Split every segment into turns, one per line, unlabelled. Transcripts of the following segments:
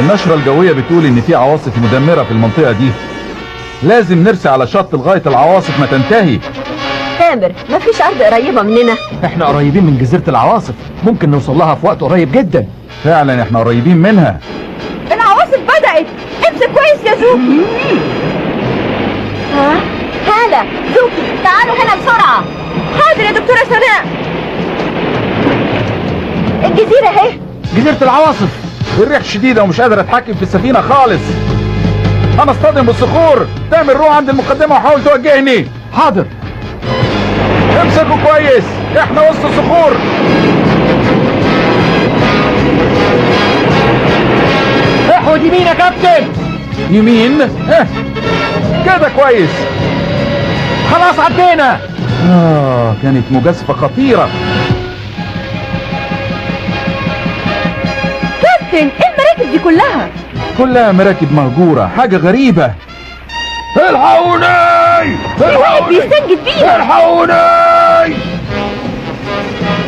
النشرة الجوية بتقول ان في عواصف مدمرة في المنطقة دي. لازم نرسي على شط لغاية العواصف ما تنتهي.
تامر، مفيش ارض قريبة مننا.
احنا قريبين من جزيرة العواصف، ممكن نوصل لها في وقت قريب جدا.
فعلا احنا قريبين منها.
العواصف بدأت. امسك كويس يا زوكي. ها؟ هذا زوكي، تعالوا هنا بسرعة. حاضر يا دكتورة سناء. الجزيرة اهي.
جزيرة العواصف.
الريح شديدة ومش قادر اتحكم في السفينة خالص. انا اصطدم بالصخور. تامر روح عند المقدمة وحاول توجهني.
حاضر.
امسكوا كويس، احنا وسط الصخور.
احود يمين يا كابتن.
يمين؟ كده كويس.
خلاص عدينا.
كانت مجازفة خطيرة.
كابتن، ايه المراكب دي كلها؟
كلها مراكب مهجورة، حاجة غريبة. الحقوني!
الواحد بيستنجد بينا.
الحقوني!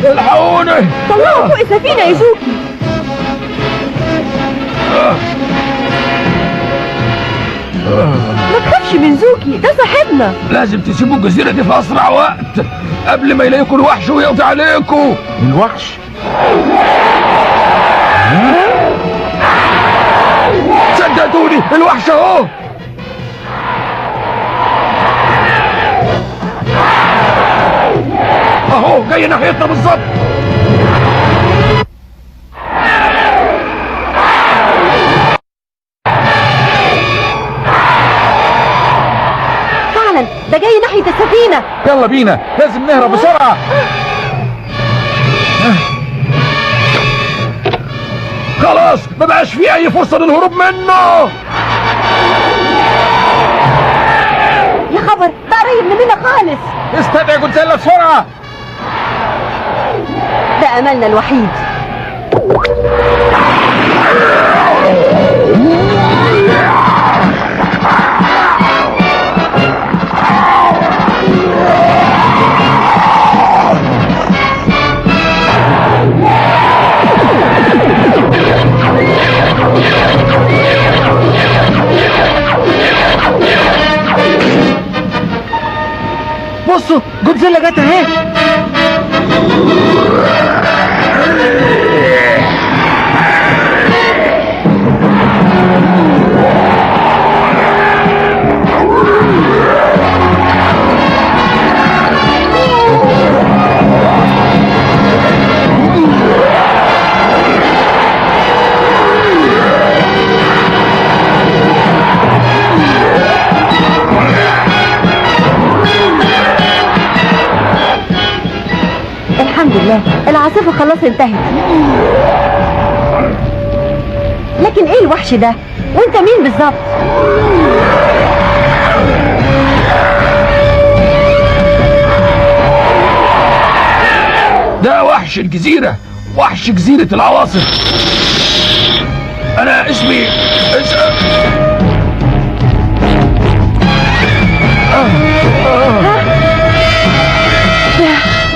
الحقوني!
طلعوا فوق السفينة يا زوكي. ما تخافش من زوكي، ده صاحبنا.
لازم تسيبوا الجزيرة دي في أسرع وقت قبل ما يلاقيكوا الوحش ويقضي عليكوا.
الوحش؟
صدقوني الوحش اهو. اهو جاي ناحيتنا بالظبط.
فعلا ده جاي ناحية السفينة.
يلا بينا، لازم نهرب بسرعة.
خلاص ما بقاش في اي فرصة للهروب منه.
يا خبر، ده قريب مننا خالص.
استدعي جودزيلا بسرعة.
ده املنا الوحيد.
بصوا جودزيلا جت اهي.
الحمد لله العاصفة خلاص انتهت. لكن ايه الوحش ده؟ وانت مين بالظبط؟
ده وحش الجزيرة، وحش جزيرة العواصف. انا اسمي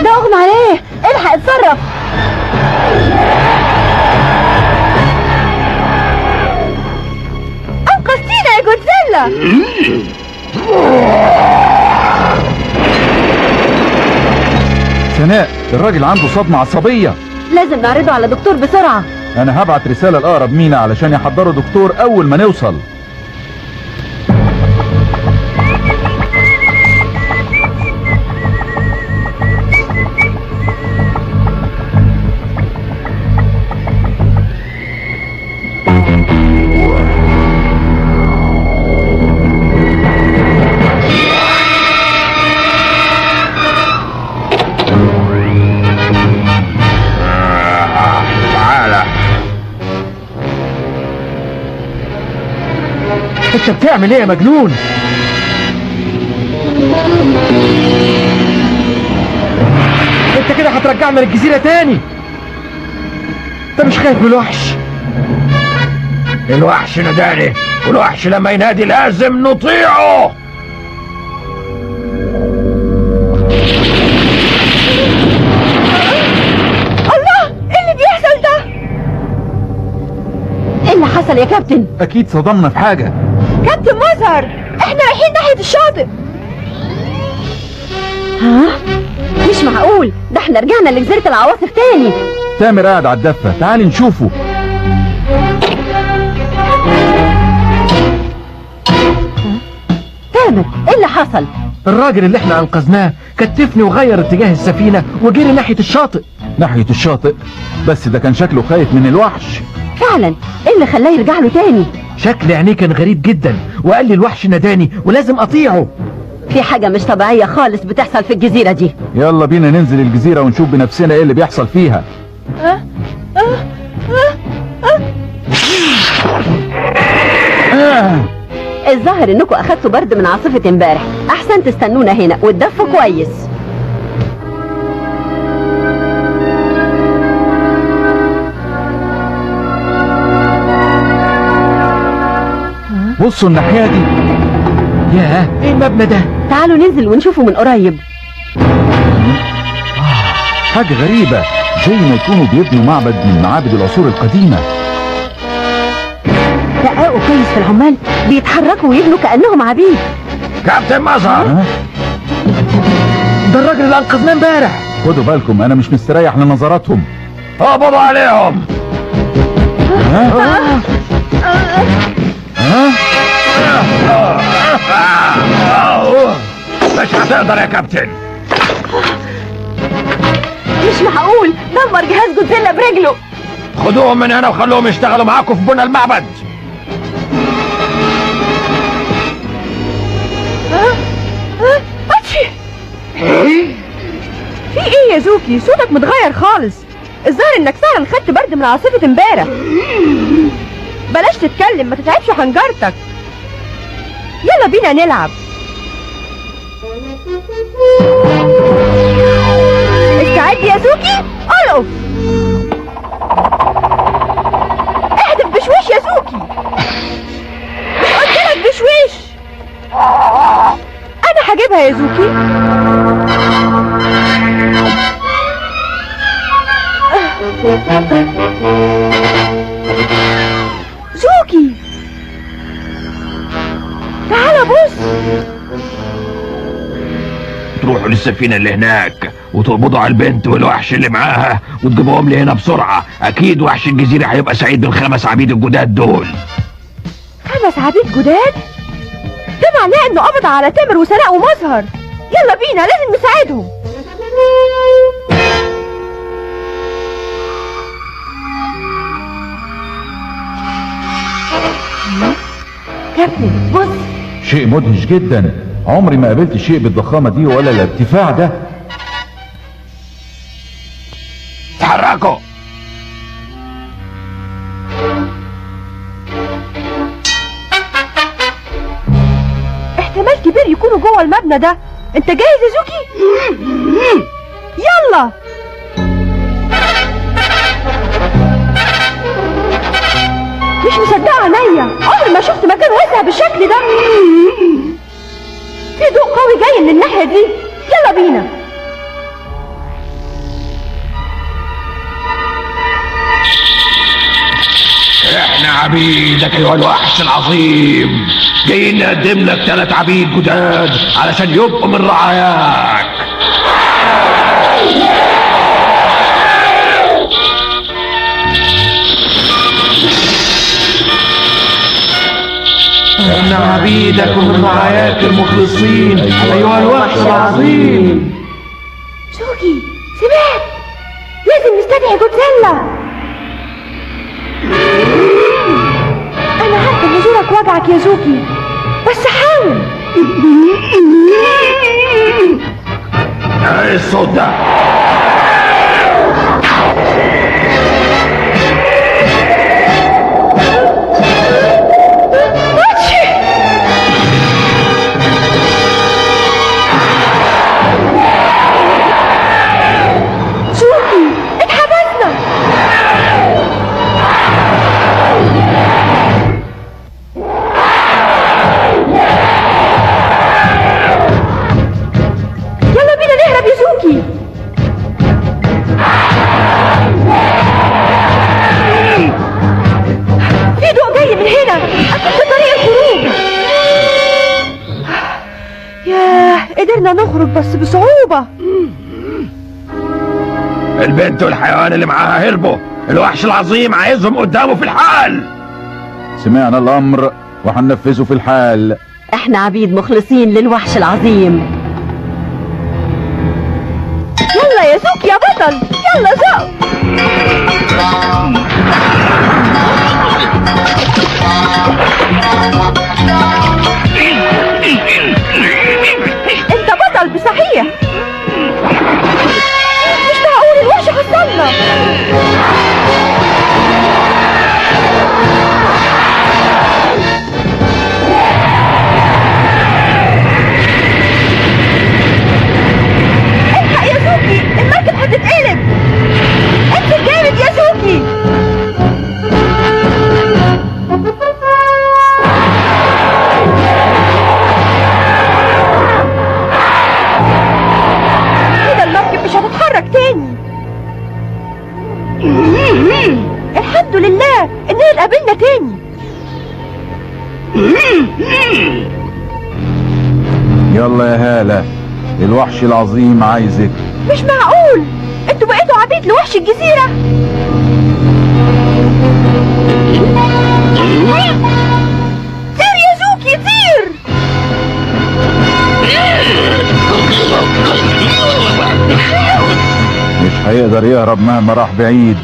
ده اغمى عليه. الحق اتصرف. انقذتينا يا جودزيلا.
سناء، الراجل عنده صدمة عصبية.
لازم نعرضه على دكتور بسرعة.
انا هبعت رسالة لأقرب مينا علشان يحضروا دكتور اول ما نوصل.
انت بتعمل ايه يا مجنون؟ انت كده هترجعنا للجزيرة تاني. انت مش خايف من الوحش؟ الوحش ناداني، والوحش لما ينادي لازم نطيعه.
حصل يا كابتن؟
اكيد صدمنا في حاجة.
كابتن مظهر، احنا رايحين ناحية الشاطئ. ها؟ مش معقول، ده احنا رجعنا لجزيرة العواصف تاني.
تامر قاعد على الدفة، تعالي نشوفه.
تامر، ايه اللي حصل؟
الراجل اللي احنا انقذناه كتفني وغير اتجاه السفينة وجري ناحية الشاطئ.
ناحية الشاطئ؟ بس ده كان شكله خايف من الوحش.
فعلا، ايه اللي خلاه يرجع له تاني؟
شكل عينيه كان غريب جدا، وقال لي الوحش ناداني ولازم اطيعه.
في حاجة مش طبيعية خالص بتحصل في الجزيرة دي.
يلا بينا ننزل الجزيرة ونشوف بنفسنا ايه اللي بيحصل فيها.
الظاهر انكم اخدتوا برد من عاصفة امبارح. احسن تستنونا هنا وتدفوا كويس.
بصوا الناحية دي.
ياه، ايه المبنى ده؟
تعالوا ننزل ونشوفه من قريب.
حاجة غريبة، زي ما يكونوا بيبنوا معبد من معابد العصور القديمة.
دققوا كويس في العمال، بيتحركوا ويبنوا كأنهم عبيد.
كابتن مظهر،
ده الراجل اللي انقذناه امبارح.
خدوا بالكم، انا مش مستريح لنظراتهم.
اقبضوا عليهم. مش هتقدر يا كابتن.
مش معقول، دمر جهاز جودزيلا برجله.
خدوهم من هنا وخلوهم يشتغلوا معاكم في بنى المعبد.
في ايه يا زوكي؟ صوتك متغير خالص. الظاهر انك فعلا خدت برد من عاصفة امبارح. بلاش تتكلم، ما تتعبش حنجرتك. يلا بينا نلعب. استعد يا زوكي، القف. اهدف بشويش يا زوكي. مش قلتلك بشويش؟ انا هجيبها يا زوكي. زوكي، تعال بص.
تروحوا للسفينة اللي هناك وتقبضوا على البنت والوحش اللي معاها وتجيبوهم لي هنا بسرعة. اكيد وحش الجزيرة هيبقى سعيد بالخمس عبيد الجداد دول.
5 عبيد جداد؟ ده معناه انه قبض على تامر وسناء ومظهر. يلا بينا، لازم نساعدهم. كابتن بص.
شيء مدهش جدا، عمري ما قابلت شيء بالضخامة دي ولا الارتفاع ده.
تحركوا.
احتمال كبير يكونوا جوه المبنى ده. انت جاهز يا زوكي؟ يلا. مش مصدقه عينيا، عمري ما شفت مكان واسع بالشكل ده. في ضوء قوي جاي من الناحيه دي. يلا بينا.
احنا عبيدك ايها الوحش العظيم، جايين نقدم لك 3 عبيد جداد علشان يبقوا من رعاياك.
احنا عبيدك ومن رعاياك المخلصين ايها الوحش العظيم.
زوكي، سمعت؟ لازم نستدعي جودزيلا. انا عارفه ان زورك وجعك يا زوكي، بس حاول.
ايه الصوت ده؟
قدرنا نخرج بس بصعوبة.
البنت والحيوان اللي معاها هربوا. الوحش العظيم عايزهم قدامه في الحال.
سمعنا الامر وهننفذه في الحال.
احنا عبيد مخلصين للوحش العظيم.
يلا يا زوك يا بطل، يلا زق. انت بطل بصحيح. مش معقول الوحش حصلنا. الحق يا زوكي، المركب هتتقلب. انت جامد يا زوكي. كده المركب مش هتتحرك تاني. الحمد لله اننا اتقابلنا تاني.
يلا يا هالة، الوحش العظيم عايزك.
مش معقول، انتوا بقيتوا عبيد لوحش الجزيرة. طير يا زوكي طير.
مش هيقدر يهرب مهما راح بعيد.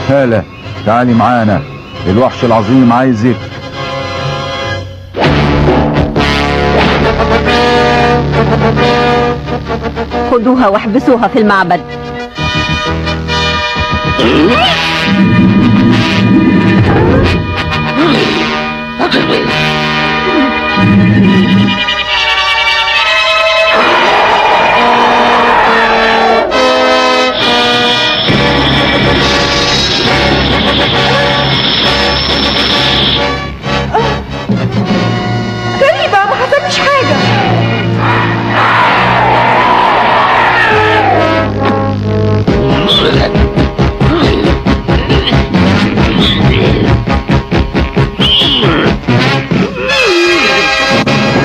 هالة تعالي معانا، الوحش العظيم عايزك.
خدوها واحبسوها في المعبد.
غريبة، ما حصلش حاجة.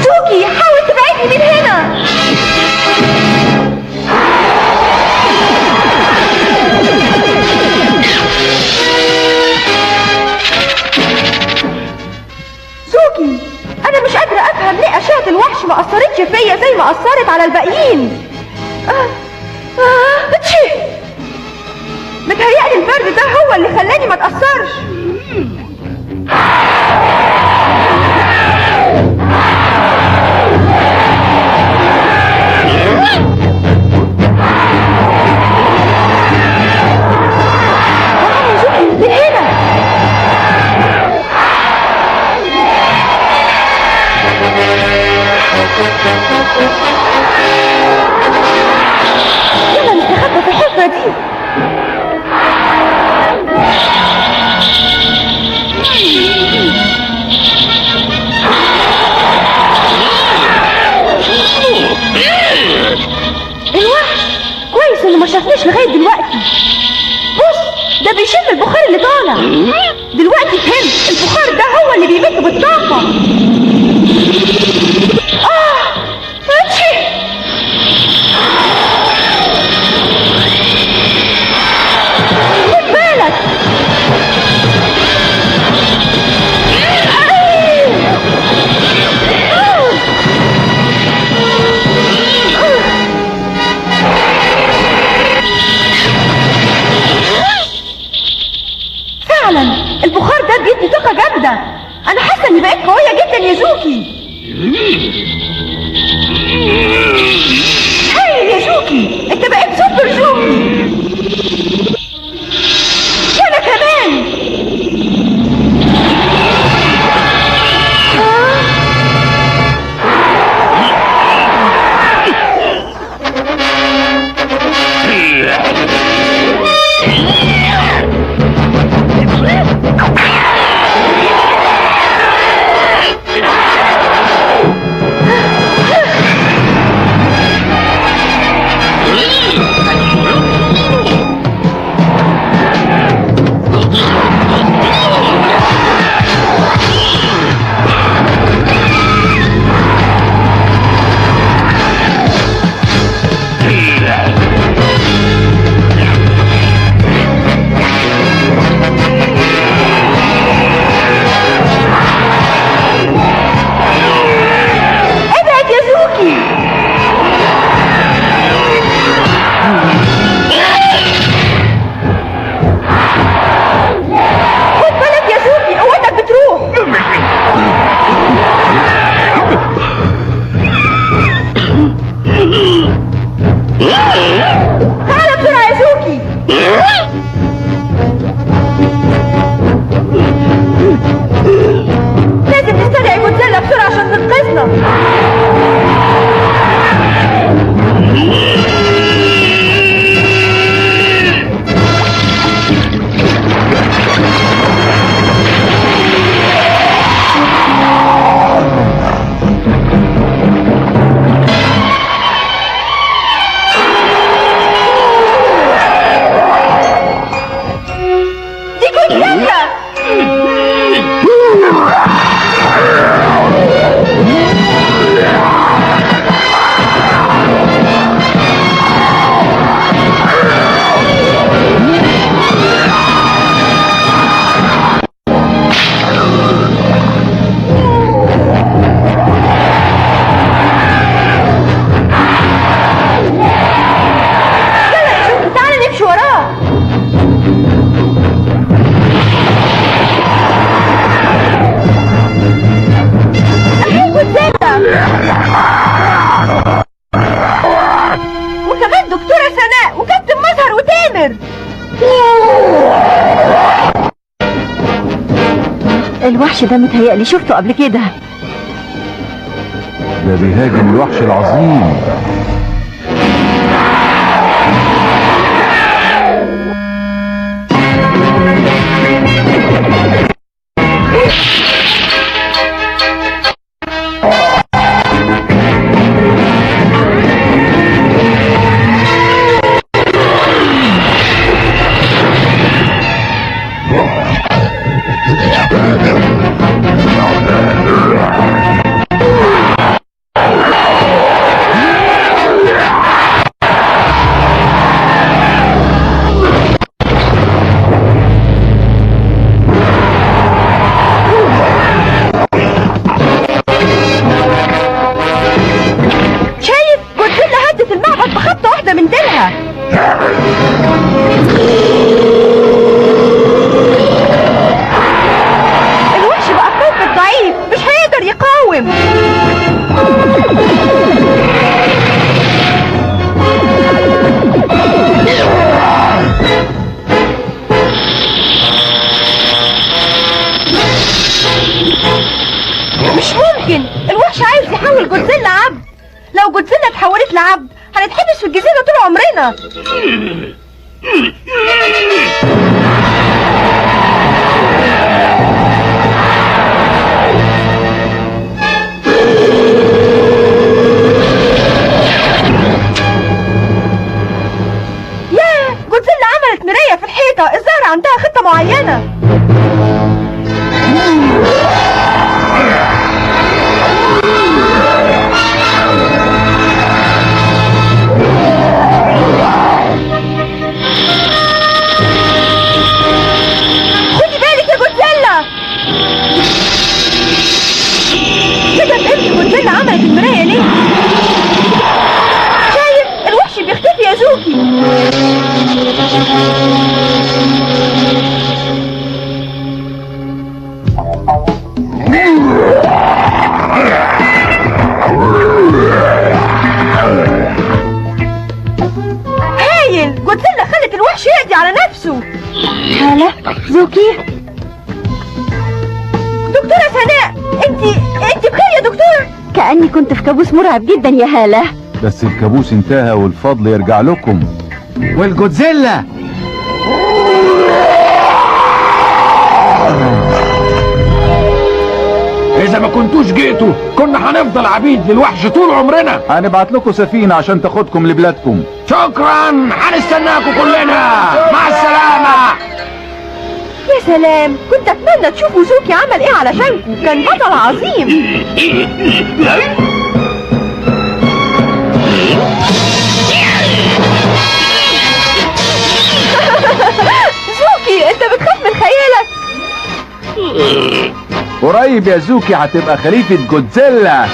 زوكي حاول تبعدني من هنا. زوكي، انا مش قادرة افهم ليه اشعة الوحش ما اثرتش فيا زي ما اثرت على الباقيين. اتشي، متهيألي البرد ده هو اللي خلاني ما اتأثرش. زوكي من هنا. يلا نستخبى في الحفرة دي. الوحش كويس انه ما شافناش لغاية دلوقتي. بص، ده بيشم البخار اللي طالع. دلوقتي فهمت، البخار ده هو اللي بيمد بالطاقة. اتشي. خد بالك. فعلا البخار ده بيدي طاقة جامدة. انا حاسة اني بقيت قوية جدا يا زوكي. هاي يا زوكي، انت بقيت سوبر زوكي. وانا كمان. تامر.
الوحش ده متهيألي شفته قبل كده.
ده بيهاجم الوحش العظيم.
الوحش بقى قوي ضعيف، مش هيقدر يقاوم. مش ممكن، الوحش عايز يحول جودزيلا عبد. لو جودزيلا اتحولت لعبد هنتحبس في الجزيرة طول عمرنا. ياه، جودزيلا عملت مراية في الحيطة، الظاهر عندها خطة معينة. خدي بالك يا جودزيلا. كده فهمت جودزيلا عملت المراية ليه. شايف الوحش بيختفي يا زوكي. هايل، جودزيلا خلت الوحش يقضي على نفسه.
هالة، زوكي.
دكتورة سناء، انت بخير يا دكتورة؟
كأني كنت في كابوس مرعب جدا يا هالة.
بس الكابوس انتهى والفضل يرجع لكم.
والجودزيلا
اذا ما كنتوش جئتوا كنا هنفضل عبيد للوحش طول عمرنا.
هنبعت لكم سفينة عشان تاخدكم لبلادكم.
شكرا، هنستناكم كلنا. مع السلامة.
يا سلام، كنت اتمنى تشوفوا زوكي عمل ايه علشانكم، كان بطل عظيم. زوكي، انت بتخاف من خيالك.
قريب يا زوكي هتبقى خليفة جودزيلا.